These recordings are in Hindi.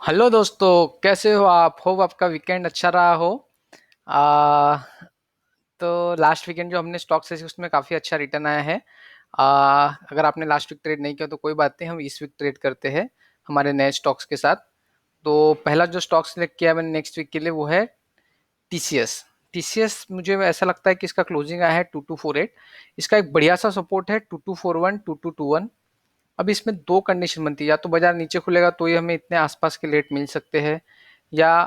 हेलो दोस्तों, कैसे हो आप? होप आपका वीकेंड अच्छा रहा हो। आ, तो लास्ट वीकेंड जो हमने स्टॉक से उसमें काफ़ी अच्छा रिटर्न आया है। अगर आपने लास्ट वीक ट्रेड नहीं किया तो कोई बात नहीं, हम इस वीक ट्रेड करते हैं हमारे नए स्टॉक्स के साथ। तो पहला जो स्टॉक सिलेक्ट किया मैंने नेक्स्ट वीक के लिए वो है टीसीएस। टीसीएस मुझे ऐसा लगता है कि इसका क्लोजिंग आया है 2248। इसका एक बढ़िया सा सपोर्ट है 2241 2221। अब इसमें दो कंडीशन बनती है, या तो बाजार नीचे खुलेगा तो ये हमें इतने आसपास के रेट मिल सकते हैं, या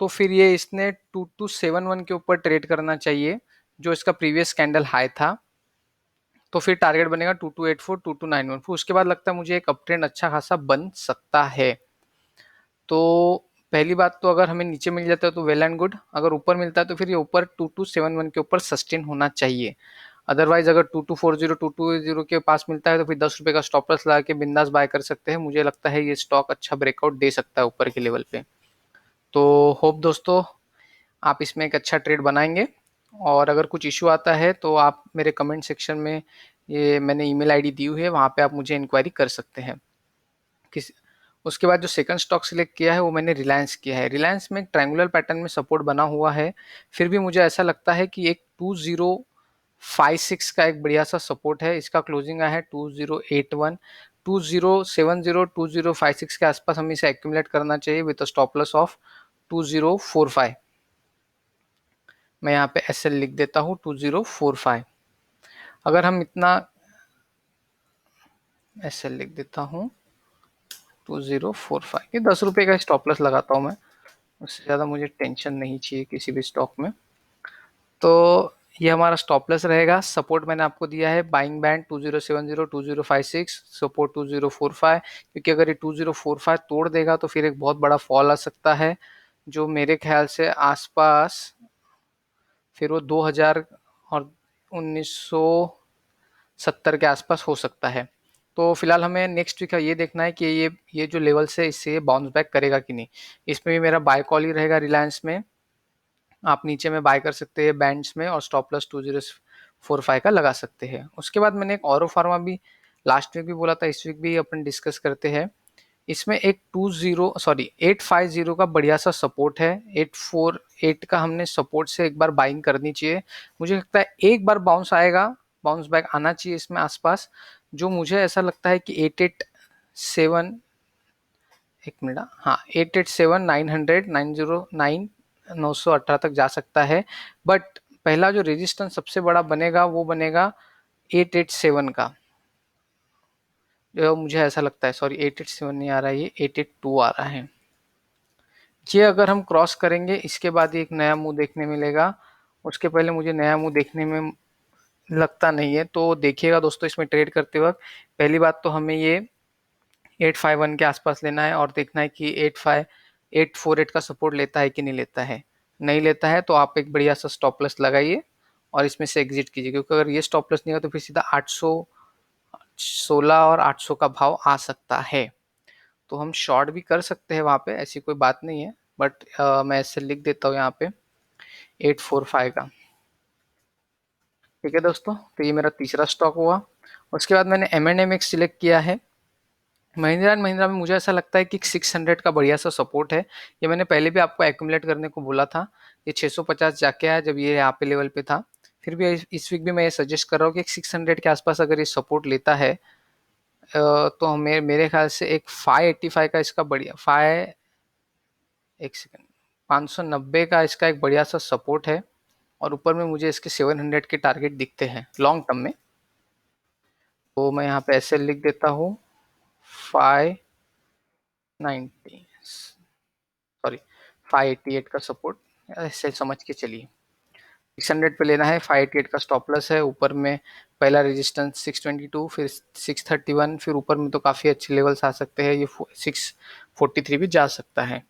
तो फिर ये इसने 2271 के ऊपर ट्रेड करना चाहिए जो इसका प्रीवियस कैंडल हाई था। तो फिर टारगेट बनेगा 2284 2291। फिर उसके बाद लगता है मुझे एक अप ट्रेंड अच्छा खासा बन सकता है। तो पहली बात तो अगर हमें नीचे मिल जाता है तो वेल एंड गुड, अगर ऊपर मिलता है तो फिर ये ऊपर 2271 के ऊपर सस्टेन होना चाहिए। अदरवाइज अगर 2240 2220 के पास मिलता है तो फिर 10 रुपए का स्टॉप लॉस लगा के बिंदास बाय कर सकते हैं। मुझे लगता है ये स्टॉक अच्छा ब्रेकआउट दे सकता है ऊपर के लेवल पे। तो होप दोस्तों आप इसमें एक अच्छा ट्रेड बनाएंगे। और अगर कुछ इशू आता है तो आप मेरे कमेंट सेक्शन में, ये मैंने ईमेल आईडी दी हुई है, वहाँ पे आप मुझे इंक्वायरी कर सकते हैं। किस उसके बाद जो सेकंड स्टॉक सिलेक्ट किया है वो मैंने रिलायंस किया है। रिलायंस में एक ट्रायंगुलर पैटर्न में सपोर्ट बना हुआ है, फिर भी मुझे ऐसा लगता है कि एक 2056 का एक बढ़िया सा सपोर्ट है। इसका क्लोजिंग आया है 2081। 2070 2056 के आसपास हमें इसे एक्यूमुलेट करना चाहिए विद स्टॉप लॉस ऑफ 2045। मैं यहाँ पे एस एल लिख देता हूँ 2045। अगर हम इतना एस एल लिख देता हूँ 2045, ये 10 रुपए का स्टॉप लॉस लगाता हूँ मैं, उससे ज़्यादा मुझे टेंशन नहीं चाहिए किसी भी स्टॉक में। तो ये हमारा स्टॉप लॉस रहेगा। सपोर्ट मैंने आपको दिया है बाइंग बैंड 2070 2056, सपोर्ट 2045। क्योंकि अगर ये 2045 तोड़ देगा तो फिर एक बहुत बड़ा फॉल आ सकता है, जो मेरे ख्याल से आसपास फिर वो 2000 और 1970 के आसपास हो सकता है। तो फिलहाल हमें नेक्स्ट वीक का ये देखना है कि ये जो लेवल से इससे बाउंस बैक करेगा कि नहीं। इसमें भी मेरा बाय कॉल ही रहेगा रिलायंस में। आप नीचे में बाय कर सकते हैं बैंड्स में, और स्टॉप प्लस 2045 का लगा सकते हैं। उसके बाद मैंने एक औरो फार्मा भी लास्ट वीक भी बोला था, इस वीक भी अपन डिस्कस करते हैं। इसमें एक 850 का बढ़िया सा सपोर्ट है। 848 का हमने सपोर्ट से एक बार बाइंग करनी चाहिए। मुझे लगता है एक बार बाउंस आएगा, बाउंस बैक आना चाहिए इसमें आसपास। जो मुझे ऐसा लगता है कि 887, एक मिनट, हाँ 887 900 909 918 तक जा सकता है। बट पहला जो रेजिस्टेंस सबसे बड़ा बनेगा वो बनेगा 887 का, जो मुझे ऐसा लगता है। सॉरी 887 नहीं आ रहा है, ये 882 आ रहा है। ये अगर हम क्रॉस करेंगे इसके बाद एक नया मुंह देखने मिलेगा। उसके पहले मुझे नया मुंह देखने में लगता नहीं है। तो देखिएगा दोस्तों, इसमें ट्रेड करते वक्त पहली बात तो हमें ये 851 के आसपास लेना है, और देखना है कि 848 का सपोर्ट लेता है कि नहीं लेता है। नहीं लेता है तो आप एक बढ़िया सा स्टॉप लॉस लगाइए और इसमें से एग्जिट कीजिए, क्योंकि अगर ये स्टॉप लॉस नहीं होगा तो फिर सीधा 816 और 800 का भाव आ सकता है। तो हम शॉर्ट भी कर सकते हैं वहाँ पे, ऐसी कोई बात नहीं है। बट मैं ऐसे लिख देता हूँ यहाँ पे 845 का। ठीक है दोस्तों, तो ये मेरा तीसरा स्टॉक हुआ। उसके बाद मैंने M&M एक सिलेक्ट किया है। महिंद्रा एंड महिंद्रा में मुझे ऐसा लगता है कि 600 का बढ़िया सा सपोर्ट है। ये मैंने पहले भी आपको एक्यूमुलेट करने को बोला था। ये 650 जाके आया जब ये यहाँ पे लेवल पे था। फिर भी इस वीक भी मैं ये सजेस्ट कर रहा हूँ कि 600 के आसपास अगर ये सपोर्ट लेता है, तो हमें मेरे ख्याल से एक 585 का इसका बढ़िया फाइव एक सेकंड 590 का इसका एक बढ़िया सा सपोर्ट है। और ऊपर में मुझे इसके 700 के टारगेट दिखते हैं लॉन्ग टर्म में। तो मैं यहाँ पे ऐसे लिख देता हूँ 590, सॉरी 588 का सपोर्ट, ऐसे समझ के चलिए। 600 पे लेना है, 588 का स्टॉप लॉस है। ऊपर में पहला रेजिस्टेंस 622, फिर 631, फिर ऊपर में तो काफ़ी अच्छे लेवल्स आ सकते हैं। ये 643 भी जा सकता है।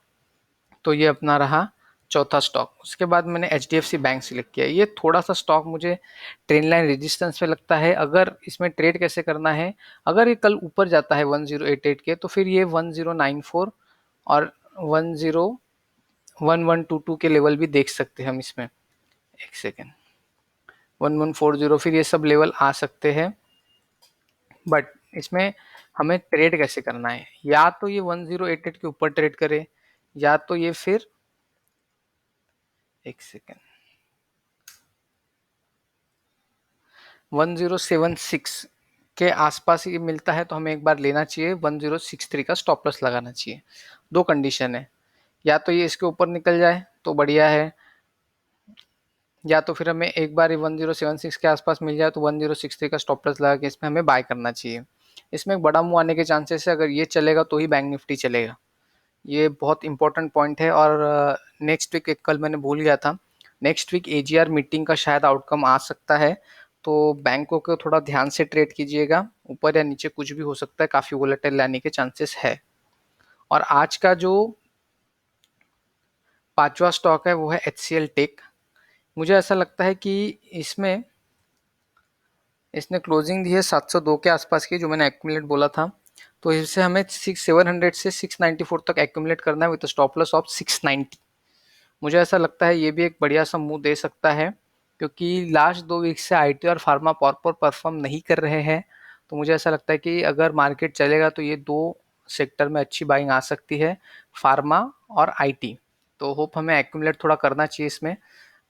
तो ये अपना रहा चौथा स्टॉक। उसके बाद मैंने HDFC बैंक सिलेक्ट किया। ये थोड़ा सा स्टॉक मुझे ट्रेंड लाइन रेजिस्टेंस पे लगता है। अगर इसमें ट्रेड कैसे करना है, अगर ये कल ऊपर जाता है 1088 के, तो फिर ये 1094 और 101122 के लेवल भी देख सकते हैं हम इसमें। एक सेकेंड, 1140, फिर ये सब लेवल आ सकते हैं। बट इसमें हमें ट्रेड कैसे करना है, या तो ये 1088 के ऊपर ट्रेड करे, या तो ये फिर एक सेकेंड 1076 के आसपास ये मिलता है तो हमें एक बार लेना चाहिए, 1063 का स्टॉप लॉस लगाना चाहिए। दो कंडीशन है, या तो ये इसके ऊपर निकल जाए तो बढ़िया है, या तो फिर हमें एक बार 1076 के आसपास मिल जाए तो 1063 का स्टॉप लॉस लगा के इसमें हमें बाय करना चाहिए। इसमें एक बड़ा मूव आने के चांसेस है, अगर ये चलेगा तो ही बैंक निफ्टी चलेगा। ये बहुत इंपॉर्टेंट पॉइंट है। और नेक्स्ट वीक, एक कल मैंने भूल गया था, नेक्स्ट वीक एजीआर मीटिंग का शायद आउटकम आ सकता है, तो बैंकों को थोड़ा ध्यान से ट्रेड कीजिएगा, ऊपर या नीचे कुछ भी हो सकता है, काफ़ी वोलेटाइल लाने के चांसेस है। और आज का जो पांचवा स्टॉक है वो है HCL टेक। मुझे ऐसा लगता है कि इसमें इसने क्लोजिंग दी है 702 के आसपास की, जो मैंने एक्यूमुलेट बोला था, तो इससे हमें 700 से 694 तक एक्यूमुलेट करना है विद स्टॉप लॉस ऑफ 690। मुझे ऐसा लगता है ये भी एक बढ़िया सा मूव दे सकता है, क्योंकि लास्ट 2 वीक से आईटी और फार्मा प्रॉपर परफॉर्म नहीं कर रहे हैं। तो मुझे ऐसा लगता है कि अगर मार्केट चलेगा तो ये दो सेक्टर में अच्छी बाइंग आ सकती है, फार्मा और आईटी। तो होप हमें एक्यूमुलेट थोड़ा करना चाहिए इसमें,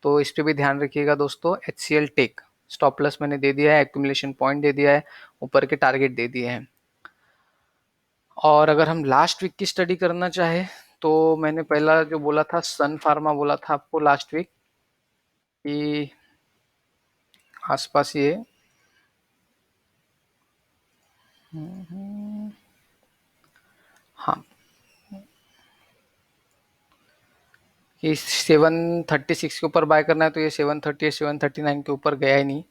तो इस पर भी ध्यान रखिएगा दोस्तों। HCL टेक स्टॉप लॉस मैंने दे दिया है, एक्यूमुलेशन पॉइंट दे दिया है, ऊपर के टारगेट दे दिए हैं। और अगर हम लास्ट वीक की स्टडी करना चाहे तो मैंने पहला जो बोला था सन फार्मा बोला था आपको लास्ट वीक कि आसपास ये हाँ कि 736 के ऊपर बाय करना है, तो ये 738 739 के ऊपर गया ही नहीं,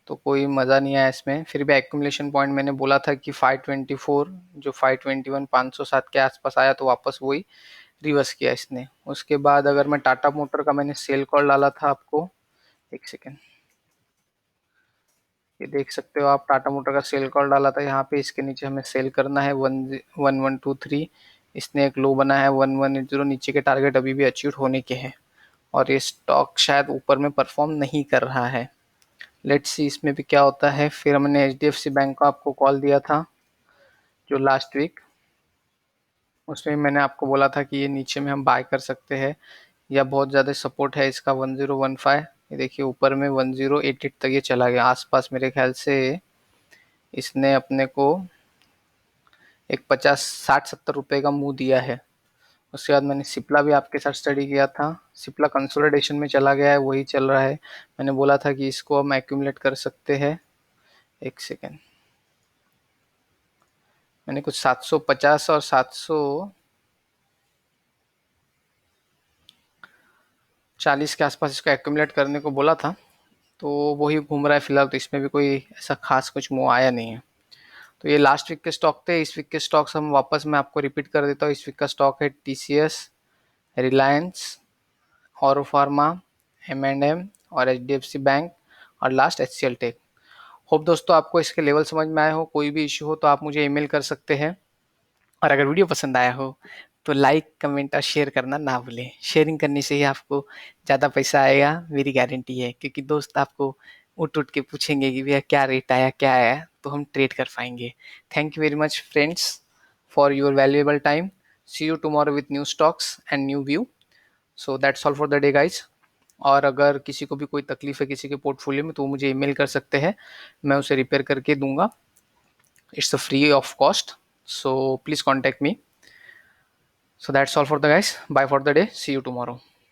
तो कोई मज़ा नहीं आया इसमें। फिर भी एक्यूमुलेशन पॉइंट मैंने बोला था कि 524, जो 521 507 के आसपास आया तो वापस वही रिवर्स किया इसने। उसके बाद अगर मैं टाटा मोटर का मैंने सेल कॉल डाला था आपको, एक सेकेंड, ये देख सकते हो आप, टाटा मोटर का सेल कॉल डाला था यहाँ पे, इसके नीचे हमें सेल करना है 1123। इसने एक लो बना है 1180, नीचे के टारगेट अभी भी अचीव होने के हैं, और ये स्टॉक शायद ऊपर में परफॉर्म नहीं कर रहा है। लेट्स सी इसमें भी क्या होता है। फिर हमने HDFC बैंक का आपको कॉल दिया था जो लास्ट वीक, उसमें मैंने आपको बोला था कि ये नीचे में हम बाय कर सकते हैं, या बहुत ज़्यादा सपोर्ट है इसका 1015। ये देखिए ऊपर में 1088 तक ये चला गया आसपास, मेरे ख्याल से इसने अपने को एक 50 60 70 रुपए का मुंह दिया है। उसके बाद मैंने सिप्ला भी आपके साथ स्टडी किया था, सिप्ला कंसोलिडेशन में चला गया है, वही चल रहा है। मैंने बोला था कि इसको हम एक्यूमुलेट कर सकते हैं, एक सेकेंड, मैंने कुछ 750 और 740 के आसपास इसको एक्यूमुलेट करने को बोला था, तो वही घूम रहा है फिलहाल, तो इसमें भी कोई ऐसा खास कुछ मुंह आया नहीं है। तो ये लास्ट वीक के स्टॉक थे। इस वीक के स्टॉक्स हम वापस मैं आपको रिपीट कर देता हूँ। इस वीक का स्टॉक है TCS, रिलायंस, और फार्मा, M&M और HDFC बैंक, और लास्ट HCL टेक। होप दोस्तों आपको इसके लेवल समझ में आए हो। कोई भी इश्यू हो तो आप मुझे ईमेल कर सकते हैं, और अगर वीडियो पसंद आया हो तो लाइक कमेंट और शेयर करना ना भूलें। शेयरिंग करने से ही आपको ज़्यादा पैसा आएगा, मेरी गारंटी है, क्योंकि दोस्त आपको उठ उठ के पूछेंगे कि भैया क्या रेट आया क्या आया, तो हम ट्रेड कर पाएंगे। Thank you very much friends for your valuable time. See you tomorrow with new stocks and new view. So that's all for the day guys. और अगर किसी को भी कोई तकलीफ है किसी के पोर्टफोलियो में, तो वो मुझे ईमेल कर सकते हैं, मैं उसे रिपेयर करके दूंगा। It's a free of cost, so please contact me. So that's all for the guys. Bye for the day. See you tomorrow.